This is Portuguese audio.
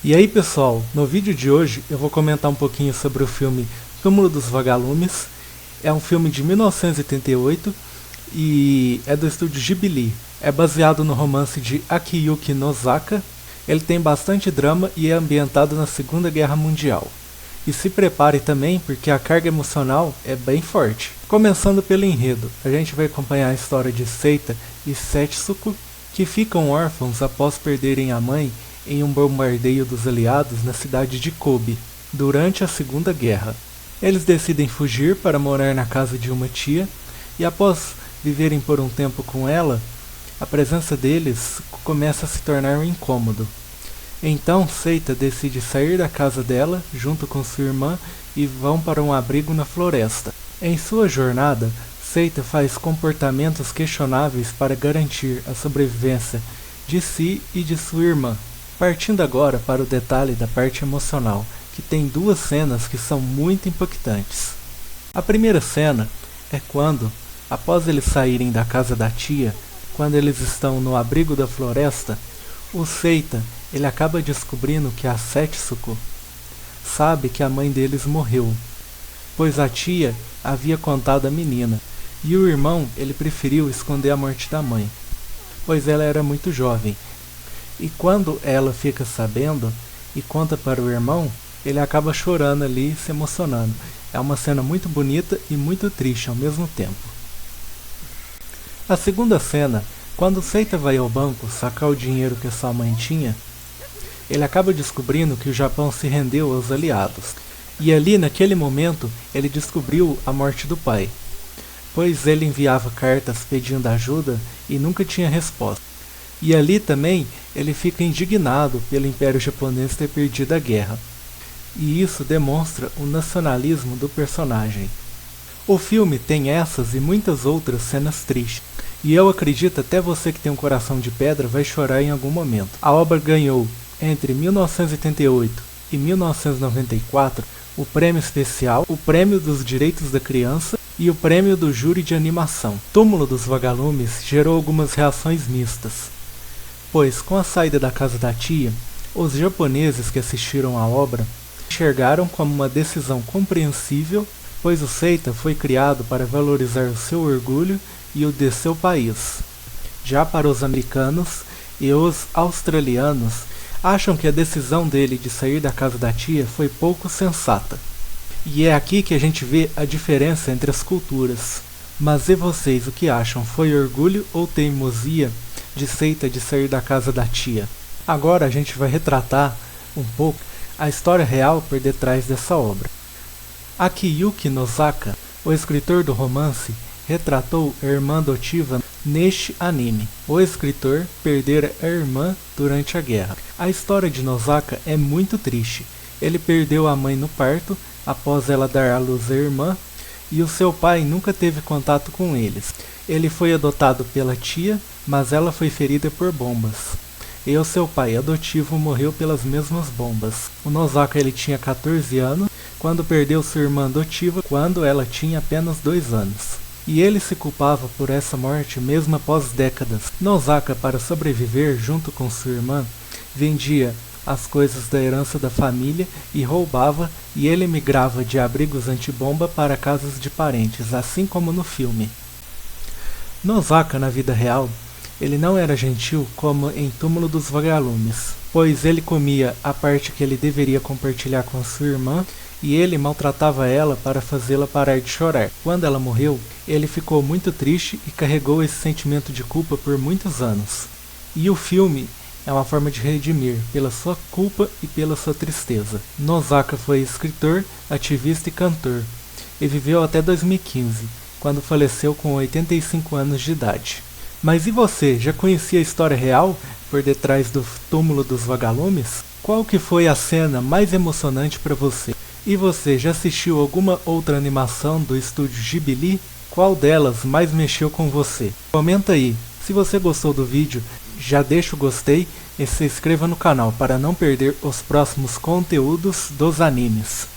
E aí pessoal, no vídeo de hoje eu vou comentar um pouquinho sobre o filme Túmulo dos Vagalumes. É um filme de 1988 e é do estúdio Ghibli. É baseado no romance de Akiyuki Nozaka. Ele tem bastante drama e é ambientado na Segunda Guerra Mundial. E se prepare também porque a carga emocional é bem forte. Começando pelo enredo, a gente vai acompanhar a história de Seita e Setsuko, que ficam órfãos após perderem a mãe em um bombardeio dos aliados na cidade de Kobe, durante a Segunda Guerra. Eles decidem fugir para morar na casa de uma tia, e após viverem por um tempo com ela, a presença deles começa a se tornar um incômodo. Então Seita decide sair da casa dela, junto com sua irmã, e vão para um abrigo na floresta. Em sua jornada, Seita faz comportamentos questionáveis para garantir a sobrevivência de si e de sua irmã. Partindo agora para o detalhe da parte emocional, que tem duas cenas que são muito impactantes. A primeira cena é quando, após eles saírem da casa da tia, quando eles estão no abrigo da floresta, o Seita ele acaba descobrindo que a Setsuko sabe que a mãe deles morreu, pois a tia havia contado à menina, e o irmão ele preferiu esconder a morte da mãe, pois ela era muito jovem. E quando ela fica sabendo e conta para o irmão, ele acaba chorando ali, se emocionando. É uma cena muito bonita e muito triste ao mesmo tempo. A segunda cena, quando Seita vai ao banco sacar o dinheiro que sua mãe tinha, ele acaba descobrindo que o Japão se rendeu aos aliados. E ali naquele momento ele descobriu a morte do pai, pois ele enviava cartas pedindo ajuda e nunca tinha resposta. E ali também ele fica indignado pelo Império Japonês ter perdido a guerra. E isso demonstra o nacionalismo do personagem. O filme tem essas e muitas outras cenas tristes. E eu acredito até você que tem um coração de pedra vai chorar em algum momento. A obra ganhou, entre 1988 e 1994, o prêmio especial, o prêmio dos direitos da criança e o prêmio do júri de animação. Túmulo dos Vagalumes gerou algumas reações mistas, pois com a saída da casa da tia, os japoneses que assistiram à obra enxergaram como uma decisão compreensível, pois o Seita foi criado para valorizar o seu orgulho e o de seu país. Já para os americanos e os australianos, acham que a decisão dele de sair da casa da tia foi pouco sensata. E é aqui que a gente vê a diferença entre as culturas. Mas e vocês, o que acham? Foi orgulho ou teimosia de Seita de sair da casa da tia? Agora a gente vai retratar um pouco a história real por detrás dessa obra. Akiyuki Nozaka, o escritor do romance, retratou a irmã adotiva neste anime. O escritor perdera a irmã durante a guerra. A história de Nozaka é muito triste. Ele perdeu a mãe no parto após ela dar à luz a irmã, e o seu pai nunca teve contato com eles. Ele foi adotado pela tia, mas ela foi ferida por bombas. E o seu pai adotivo morreu pelas mesmas bombas. O Nozaka ele tinha 14 anos quando perdeu sua irmã adotiva quando ela tinha apenas 2 anos. E ele se culpava por essa morte mesmo após décadas. Nozaka, para sobreviver junto com sua irmã, vendia as coisas da herança da família e roubava, e ele migrava de abrigos antibomba para casas de parentes, assim como no filme. Nozaka, na vida real, ele não era gentil como em Túmulo dos Vagalumes, pois ele comia a parte que ele deveria compartilhar com sua irmã, e ele maltratava ela para fazê-la parar de chorar. Quando ela morreu, ele ficou muito triste e carregou esse sentimento de culpa por muitos anos. E o filme é uma forma de redimir pela sua culpa e pela sua tristeza. Nozaka foi escritor, ativista e cantor, e viveu até 2015, quando faleceu com 85 anos de idade. Mas e você, já conhecia a história real por detrás do Túmulo dos Vagalumes? Qual que foi a cena mais emocionante para você? E você já assistiu alguma outra animação do estúdio Ghibli? Qual delas mais mexeu com você? Comenta aí. Se você gostou do vídeo, já deixa o gostei e se inscreva no canal para não perder os próximos conteúdos dos animes.